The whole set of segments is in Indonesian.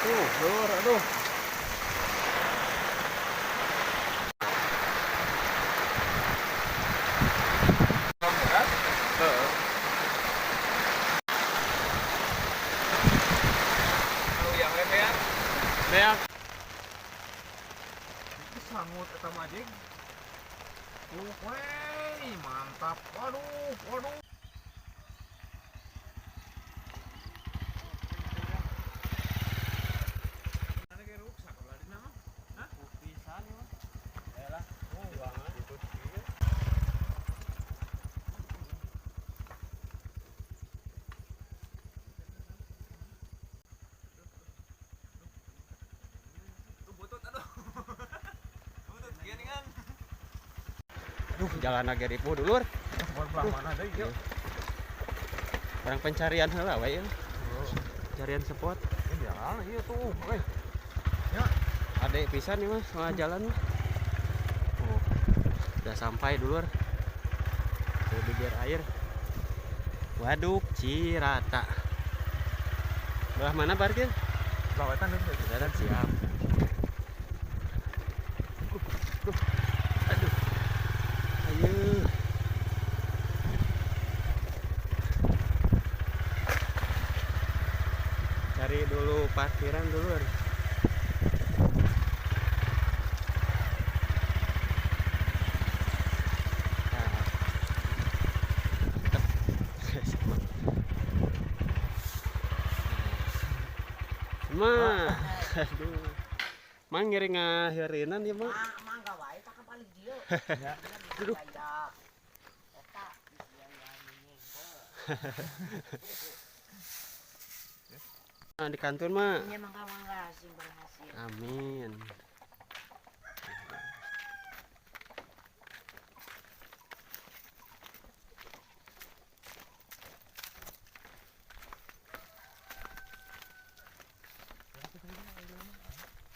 Lur, aduh. Heeh. Yang lepean. Beak. Itu sangut eta majeng. Wey, mantap. Waduh. Ada kayak rusak lah di nama. Hah? Pisan ya, Mas. Yalah. Oh, banget. Itu dia. Tuh butut aduh. Butut gini kan. Duh, jalan agak ripuh dulur. Belah mana deh yuk. Orang pencarian heula we. Carian spot. Jalan iya tuh. Weh. Ade pisan nih Mas, tengah jalan. Oh, udah sampai dulur. Ke bibir air. Waduk Cirata. Belah mana parkir? Lawetan deh. Darat siap. Aduh. Ayo. Cari dulu parkiran dulur. Mah, aduh. Mang ngiring ngaheurinan ya, Mak. Mangga wae tak balik dia. Ya. Duduk. Eta Nah, di kantor, Mak. ini mangga sing berhasil. Amin.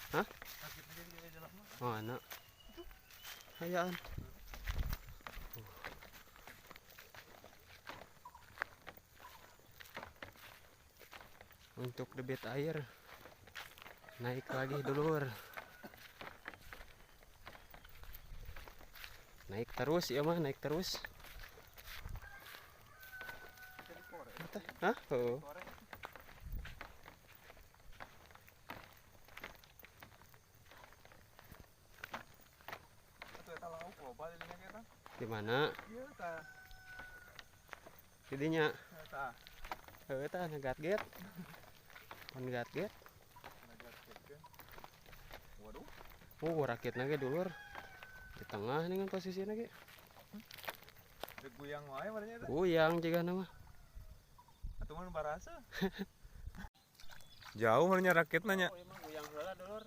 Hah? Oh, anak. Hayaan. Untuk debit air naik lagi dulur. Naik terus ya mah, naik terus. Hah? Oh. Di mana? Iya tah. Didinya. Tah. Heuh tah negat get. Pan negat get. Waduh. Oh, rakitna ge dulur. Di tengah nih kan posisinya ge. Dek guyang wae warnanya teh. Guyang jiga nama. Atuh mah barasa. Jauh warnanya rakitna nya. Oh, emang guyang heula dulur.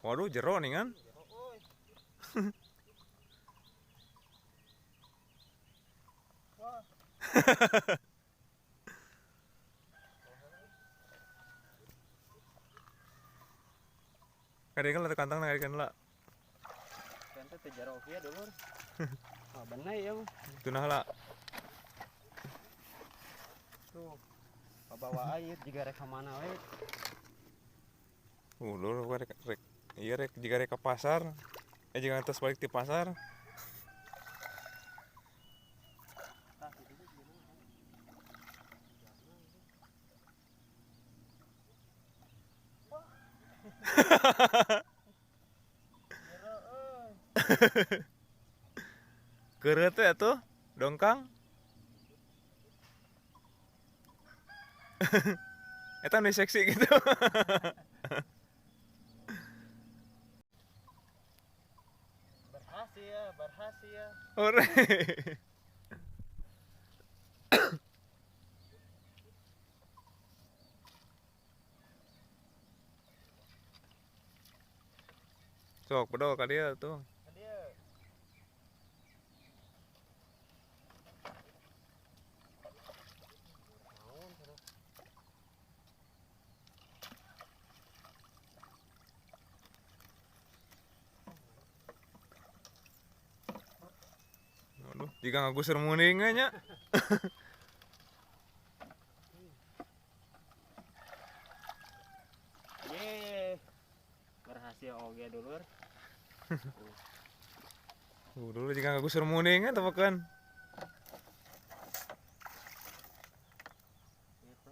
Waduh jero nih kan. Kadekan lah kantang na kadekan lah. Kan teh jero oke dulur. Oh, benai ya mah. Tunah lah. Tuh. Bawa air jika rek mana we. Dulu rek iya rek jika rek ke pasar. Jika ngantos balik di pasar. Keureut teh atuh dongkang. Eta nu seksi gitu. Berhasil. Ore. Sok bedol ka dieu tuh. Waduh. jika ngagusur muning nya. Ye. Berhasil oge dulur. Dulu jika ngagusur muning nya tepakan. Gitu.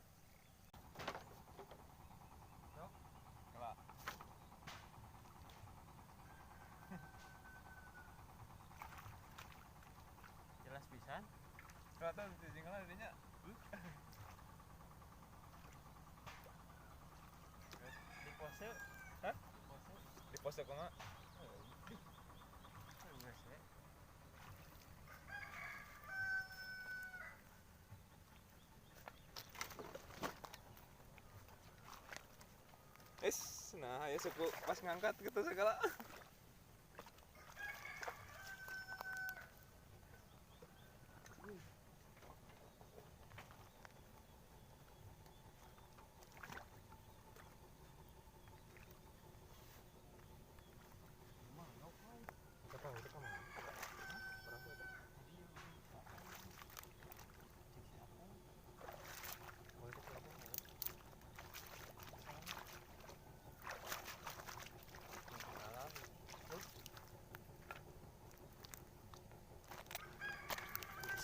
Jelas pisan. Kelihatan tinggal adanya. Di pose. Hah? Pose. Di pos kok mah. Geus we. Nah ya suku pas ngangkat gitu segala.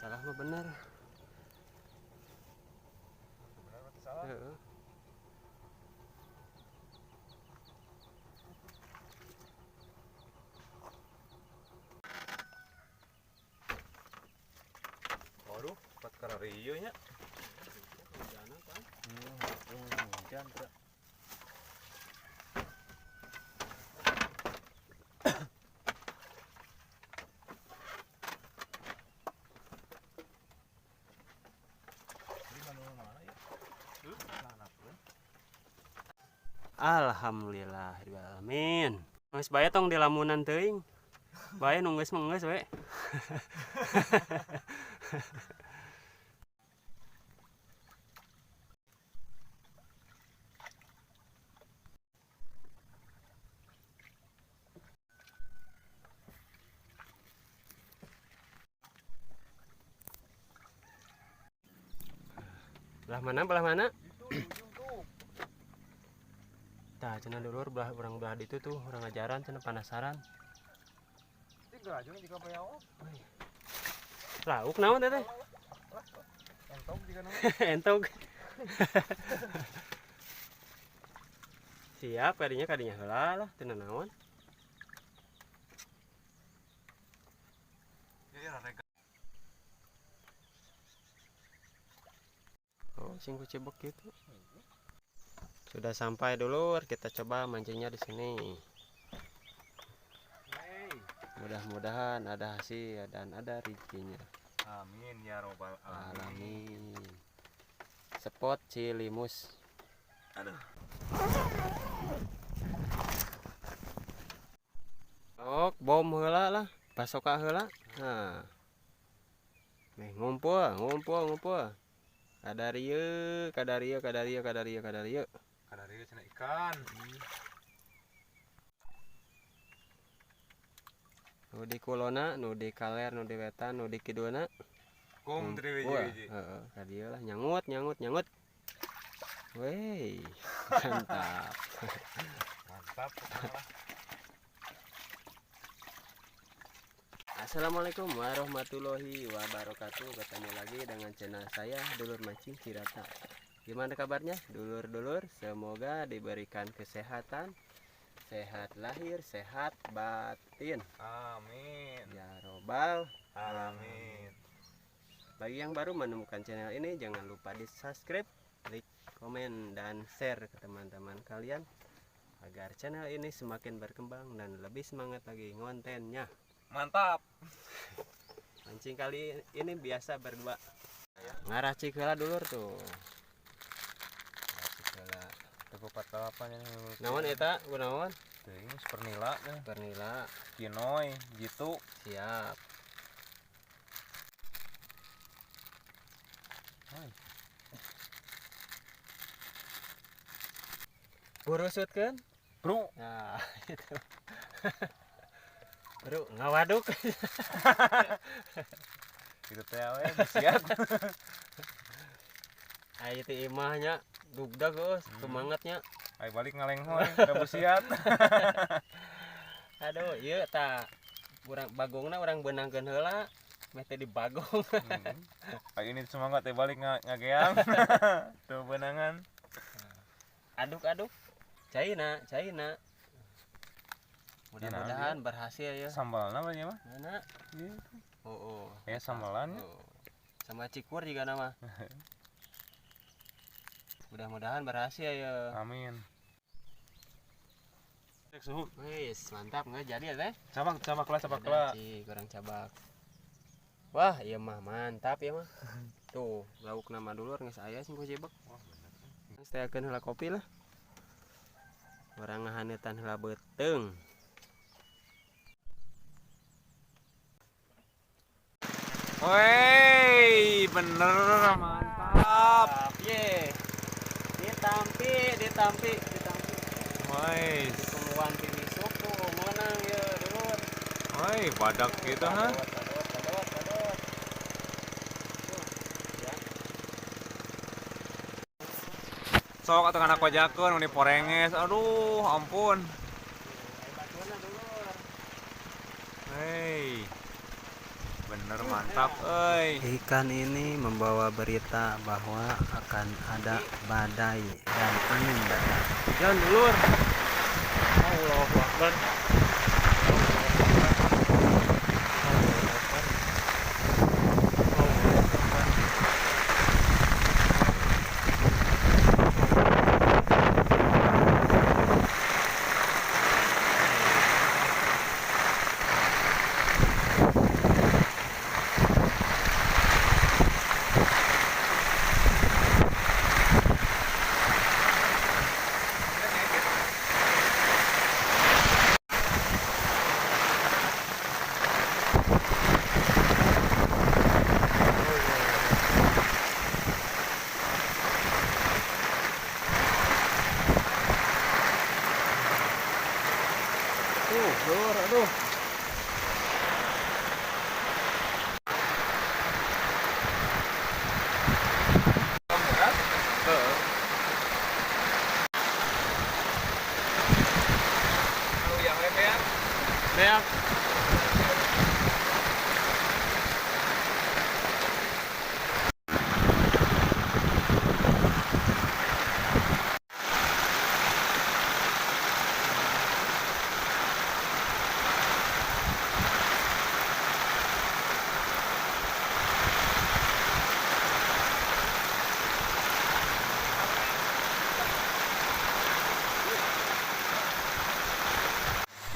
Salah mah bener. Benar mati salah. Heeh. Waduh, 4 karario nya. Hujan kan? Hujan tuh. Alhamdulillahirobbilalamin. Geus bae tong di lamunan teuing. Bae nu geus mah geus we. Belah mana? Belah mana? Tah cenah dulur belah urang belah ditu tuh urang ngajaran cenah penasaran. Tiga aja jika payau. Lauk naon teh? Entong jika nama. Entog. Siap kadinya heula lah teu naon. Ya rega. Oh, sing kucebok gitu. Sudah sampai dulur, kita coba mancingnya di sini. Mudah-mudahan ada hasil dan ada rezekinya. Amin ya robbal alamin. Alamin. Spot Cilimus. Aduh. Ok, bom heula lah, pasoka heula. Nah. Nih ngumpul. Kadarieu. Kadario cenah ikan. Nu di kulona, nu di kaler, nu di wetan, nu di kidulna. Kum dari Wah, wiji. heeh, ka dieu lah nyangut. Wey, mantap. Mantap. Assalamualaikum warahmatullahi wabarakatuh. Ketemu lagi dengan channel saya Dulur Mancing Cirata. Gimana kabarnya dulur-dulur? Semoga diberikan kesehatan, sehat lahir, sehat batin. Amin. Ya robbal Alamin. Bagi yang baru menemukan channel ini, jangan lupa di subscribe, like, komen, dan share ke teman-teman kalian agar channel ini semakin berkembang dan lebih semangat lagi ngontennya. Mantap. Mancing kali ini biasa berdua. Ngarah cikeula dulur tuh. Cikeula. Tepuk 48 ini. Naon eta? Kunaon? Teuing pernila teh. Pernila. Kinoy gitu. Siap. Burusut kan? Bro. Nah, itu. Aduh, ngawaduk. Itu teh we siap. Ayo teh imahnya dugdag geus semangatnya. Ayo balik ngalenghoy da busiat. Aduh, ieu tah urang bagongna urang beunangkeun heula meh teh dibagong. Ayo ini semangat teh balik ngageang. Tuh benangan. Aduk-aduk. Caina. Mudah-mudahan berhasil ya. Sambalna banyak mah. Mana? Gitu. Oh. Ya sambalan. Oh. Sama cikur juga nama. Mudah-mudahan berhasil ya. Amin. Cek suhu. Wis, mantap nggak jadi ya teh? Cabak lah. Kurang cabak. Wah, iya mah mantap ya mah. Tuh, lauk nama dulu geus aya sing jebak. Geus teakeun heula kopi lah. Urang ngahaneutan heula beuteung. Woi, bener mantap. Ye. Ditampi. Woi, Ditungguan pinisuk tuh menang ya dulur. woi, badak gitu ha. Padot. Tuh, ya. Sok atuh anak kojakeun mun diporenges. Aduh, ampun. Baturna dulur. Hei. Bener mantap, euy. Ikan ini membawa berita bahwa akan ada badai dan angin datang. Jangan dulur. Allahu Akbar. Lur, aduh. Beak.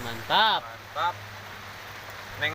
Mantap. Mantap. Neng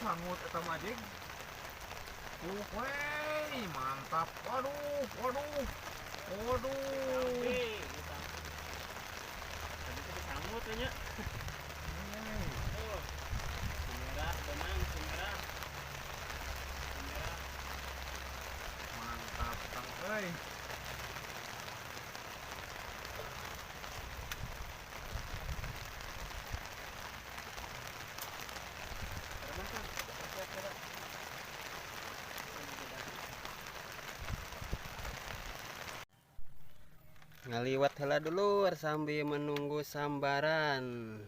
sangut eta mah jeung. Wey, mantap. Waduh, waduh. Waduh. Tadi teh disangut nya. Oh. Sumerah benang sumerah. Sumerah. Mantap Kang euy. Teman kan. Siap-siap. Ngaliwat heula dulur sambil menunggu sambaran.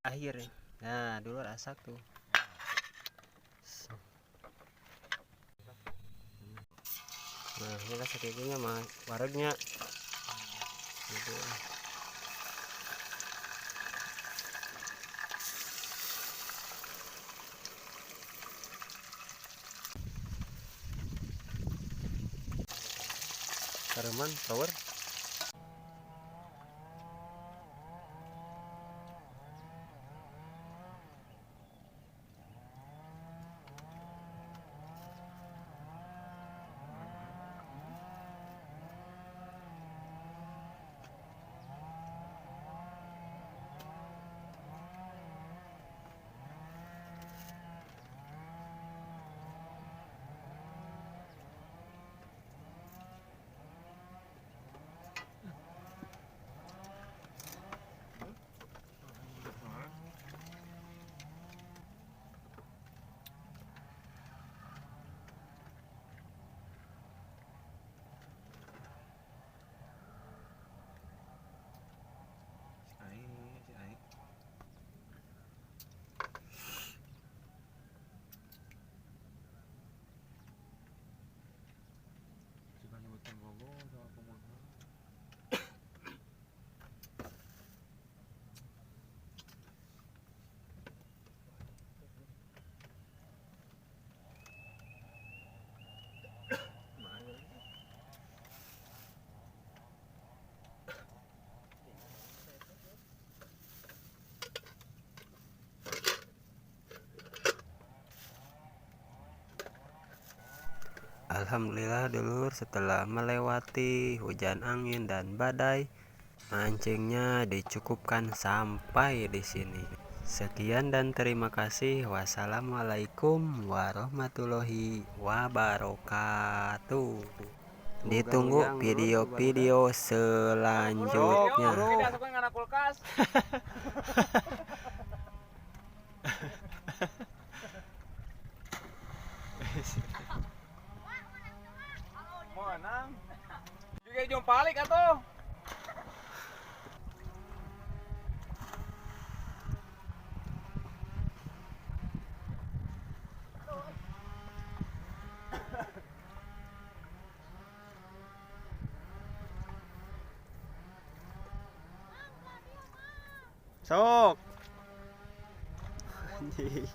Akhir. Nah, dulur asak tuh. Nah, ini lah sakitnya mah waregnya. Gitu. Kareman power. Alhamdulillah dulur, setelah melewati hujan angin dan badai, mancingnya dicukupkan sampai di sini. Sekian dan terima kasih. Wassalamualaikum warahmatullahi wabarakatuh. Ditunggu video-video selanjutnya. Menang. Juga jom balik atuh. Sok. Anjing.